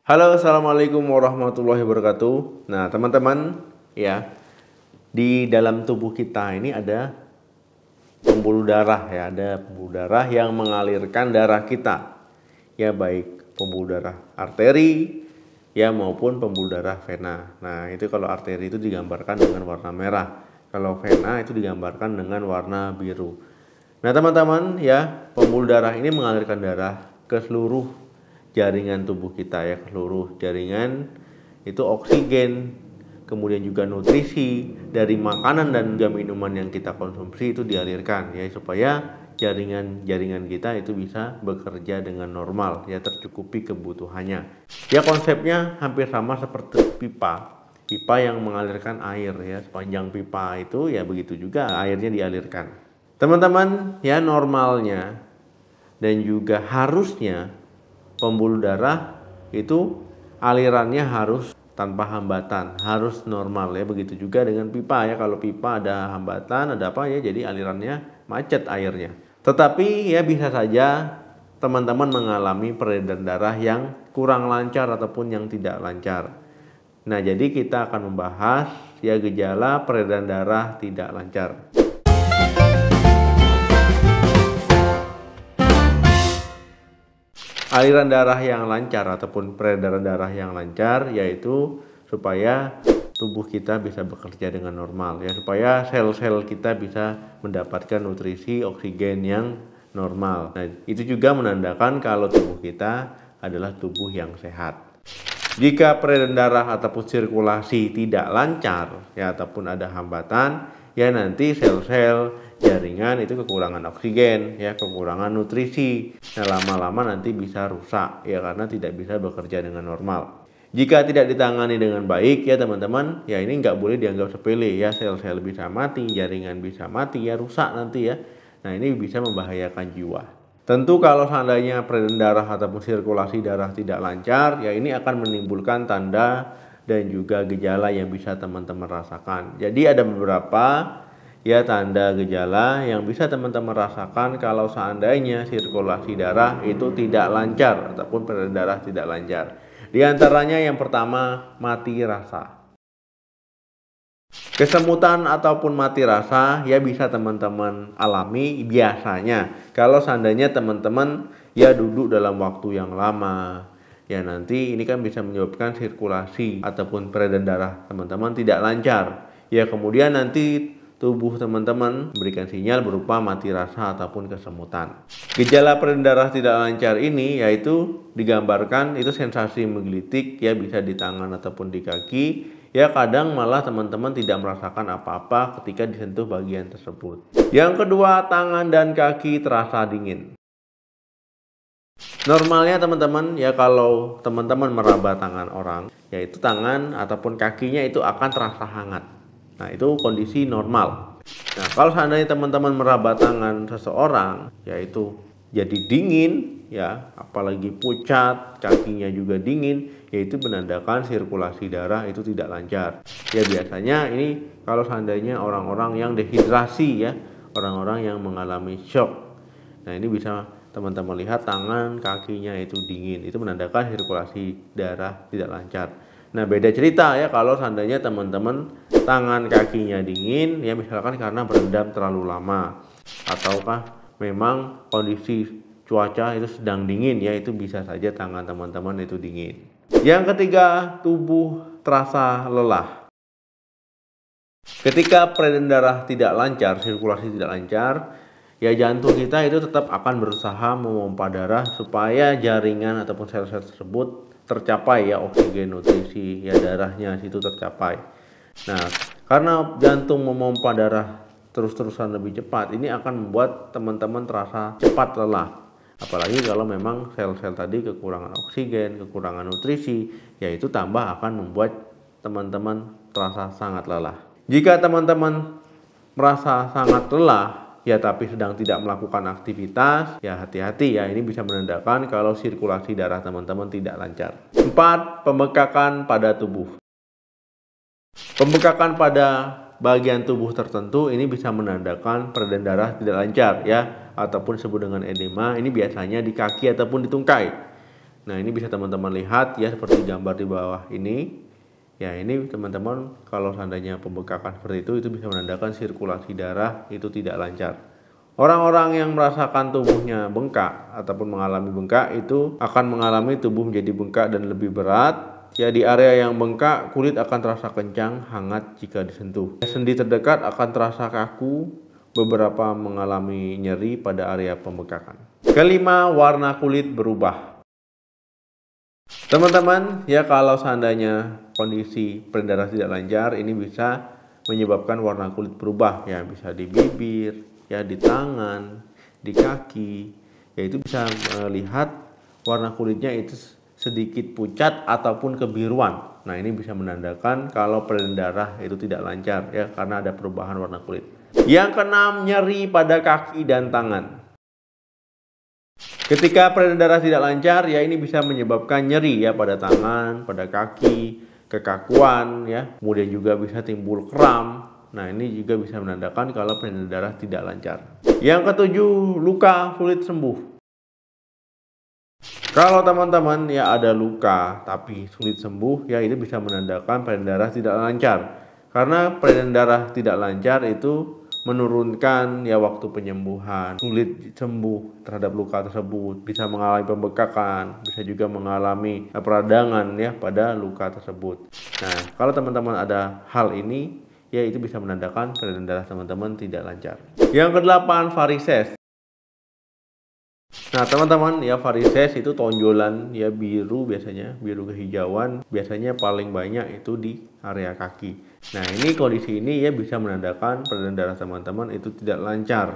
Halo, assalamualaikum warahmatullahi wabarakatuh. Nah, teman-teman, ya, di dalam tubuh kita ini ada pembuluh darah, ya, ada pembuluh darah yang mengalirkan darah kita, ya, baik pembuluh darah arteri, ya, maupun pembuluh darah vena. Nah, itu kalau arteri itu digambarkan dengan warna merah, kalau vena itu digambarkan dengan warna biru. Nah, teman-teman, ya, pembuluh darah ini mengalirkan darah ke seluruh jaringan tubuh kita, ya, ke seluruh jaringan itu oksigen, kemudian juga nutrisi dari makanan dan juga minuman yang kita konsumsi itu dialirkan, ya, supaya jaringan-jaringan kita itu bisa bekerja dengan normal, ya, tercukupi kebutuhannya. Ya, konsepnya hampir sama seperti pipa yang mengalirkan air, ya, sepanjang pipa itu ya begitu juga airnya dialirkan. Teman-teman, ya, normalnya dan juga harusnya pembuluh darah itu alirannya harus tanpa hambatan, harus normal, ya, begitu juga dengan pipa, ya. Kalau pipa ada hambatan, ada apa, ya, jadi alirannya macet airnya. Tetapi ya bisa saja teman-teman mengalami peredaran darah yang kurang lancar ataupun yang tidak lancar. Nah, jadi kita akan membahas, ya, gejala peredaran darah tidak lancar. Aliran darah yang lancar ataupun peredaran darah yang lancar yaitu supaya tubuh kita bisa bekerja dengan normal, ya, supaya sel-sel kita bisa mendapatkan nutrisi oksigen yang normal. Nah, itu juga menandakan kalau tubuh kita adalah tubuh yang sehat. Jika peredaran darah ataupun sirkulasi tidak lancar, ya, ataupun ada hambatan, ya, nanti sel-sel jaringan itu kekurangan oksigen, ya, kekurangan nutrisi. Nah, lama-lama nanti bisa rusak, ya, karena tidak bisa bekerja dengan normal. Jika tidak ditangani dengan baik, ya, teman-teman, ya, ini nggak boleh dianggap sepele, ya, sel-sel bisa mati, jaringan bisa mati, ya, rusak nanti, ya. Nah, ini bisa membahayakan jiwa. Tentu kalau seandainya peredaran darah ataupun sirkulasi darah tidak lancar, ya, ini akan menimbulkan tanda dan juga gejala yang bisa teman-teman rasakan. Jadi ada beberapa, ya, tanda gejala yang bisa teman-teman rasakan kalau seandainya sirkulasi darah itu tidak lancar ataupun peredaran darah tidak lancar. Di antaranya yang pertama, mati rasa. Kesemutan ataupun mati rasa, ya, bisa teman-teman alami biasanya kalau seandainya teman-teman, ya, duduk dalam waktu yang lama. Ya, nanti ini kan bisa menyebabkan sirkulasi ataupun peredaran darah teman-teman tidak lancar. Ya, kemudian nanti tubuh teman-teman memberikan sinyal berupa mati rasa ataupun kesemutan. Gejala peredaran darah tidak lancar ini yaitu digambarkan itu sensasi menggelitik, ya, bisa di tangan ataupun di kaki. Ya, kadang malah teman-teman tidak merasakan apa-apa ketika disentuh bagian tersebut. Yang kedua, tangan dan kaki terasa dingin. Normalnya teman-teman, ya, kalau teman-teman meraba tangan orang, yaitu tangan ataupun kakinya itu akan terasa hangat. Nah, itu kondisi normal. Nah, kalau seandainya teman-teman meraba tangan seseorang, yaitu jadi dingin, ya, apalagi pucat, kakinya juga dingin, yaitu menandakan sirkulasi darah itu tidak lancar. Ya, biasanya ini kalau seandainya orang-orang yang dehidrasi, ya, orang-orang yang mengalami shock. Nah, ini bisa teman-teman lihat tangan kakinya itu dingin, itu menandakan sirkulasi darah tidak lancar. Nah, beda cerita, ya, kalau seandainya teman-teman tangan kakinya dingin, ya, misalkan karena berendam terlalu lama ataukah memang kondisi cuaca itu sedang dingin, ya, itu bisa saja tangan teman-teman itu dingin. Yang ketiga, tubuh terasa lelah. Ketika peredaran darah tidak lancar, sirkulasi tidak lancar, ya, jantung kita itu tetap akan berusaha memompa darah supaya jaringan ataupun sel-sel tersebut tercapai, ya, oksigen, nutrisi, ya, darahnya situ tercapai. Nah, karena jantung memompa darah terus-terusan lebih cepat, ini akan membuat teman-teman terasa cepat lelah. Apalagi kalau memang sel-sel tadi kekurangan oksigen, kekurangan nutrisi, yaitu tambah akan membuat teman-teman terasa sangat lelah. Jika teman-teman merasa sangat lelah, ya, tapi sedang tidak melakukan aktivitas, ya, hati-hati, ya, ini bisa menandakan kalau sirkulasi darah teman-teman tidak lancar. 4. Pembekakan pada tubuh. Pembekakan pada bagian tubuh tertentu ini bisa menandakan peredaran darah tidak lancar, ya, ataupun disebut dengan edema. Ini biasanya di kaki ataupun di tungkai. Nah, ini bisa teman-teman lihat ya seperti gambar di bawah ini. Ya, ini teman-teman kalau seandainya pembengkakan seperti itu bisa menandakan sirkulasi darah itu tidak lancar. Orang-orang yang merasakan tubuhnya bengkak ataupun mengalami bengkak itu akan mengalami tubuh menjadi bengkak dan lebih berat. Ya, di area yang bengkak kulit akan terasa kencang, hangat jika disentuh. Sendi terdekat akan terasa kaku, beberapa mengalami nyeri pada area pembengkakan. Kelima, warna kulit berubah. Teman-teman, ya kalau seandainya kondisi peredaran tidak lancar, ini bisa menyebabkan warna kulit berubah, ya bisa di bibir, ya di tangan, di kaki, ya itu bisa melihat warna kulitnya itu sedikit pucat ataupun kebiruan. Nah, ini bisa menandakan kalau peredaran darah itu tidak lancar ya karena ada perubahan warna kulit. Yang keenam, nyeri pada kaki dan tangan. Ketika peredaran darah tidak lancar, ya ini bisa menyebabkan nyeri ya pada tangan, pada kaki, kekakuan ya. Kemudian juga bisa timbul kram. Nah, ini juga bisa menandakan kalau peredaran darah tidak lancar. Yang ketujuh, luka sulit sembuh. Kalau teman-teman ya ada luka tapi sulit sembuh, ya itu bisa menandakan peredaran darah tidak lancar. Karena peredaran darah tidak lancar itu menurunkan ya waktu penyembuhan, sulit sembuh terhadap luka tersebut, bisa mengalami pembekakan, bisa juga mengalami peradangan ya pada luka tersebut. Nah, kalau teman-teman ada hal ini, ya itu bisa menandakan peredaran darah teman-teman tidak lancar. Yang kedelapan, varises. Nah, teman-teman, ya varises itu tonjolan ya biru, biasanya biru kehijauan, biasanya paling banyak itu di area kaki. Nah, ini kondisi ini ya bisa menandakan peredaran darah teman-teman itu tidak lancar.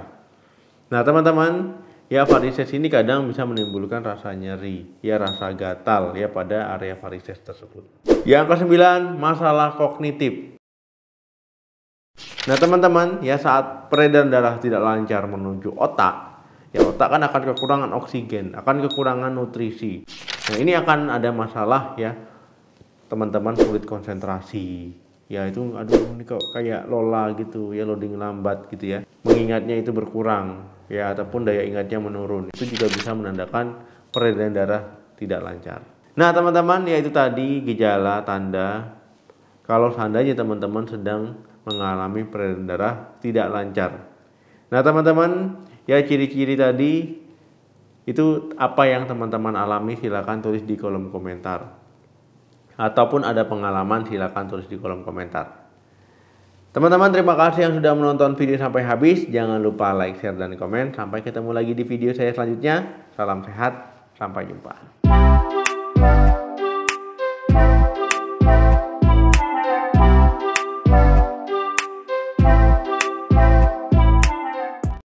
Nah, teman-teman, ya varises ini kadang bisa menimbulkan rasa nyeri, ya rasa gatal ya pada area varises tersebut. Yang kesembilan, masalah kognitif. Nah, teman-teman, ya saat peredaran darah tidak lancar menuju otak, ya otak kan akan kekurangan oksigen, akan kekurangan nutrisi. Nah, ini akan ada masalah ya, teman-teman sulit konsentrasi. Ya itu aduh ini kok kayak lola gitu ya, loading lambat gitu ya. Mengingatnya itu berkurang ya ataupun daya ingatnya menurun. Itu juga bisa menandakan peredaran darah tidak lancar. Nah, teman-teman, ya itu tadi gejala tanda kalau seandainya teman-teman sedang mengalami peredaran darah tidak lancar. Nah, teman-teman, ya ciri-ciri tadi itu apa yang teman-teman alami silahkan tulis di kolom komentar. Ataupun ada pengalaman silahkan tulis di kolom komentar. Teman-teman, terima kasih yang sudah menonton video sampai habis. Jangan lupa like, share, dan komen. Sampai ketemu lagi di video saya selanjutnya. Salam sehat, sampai jumpa.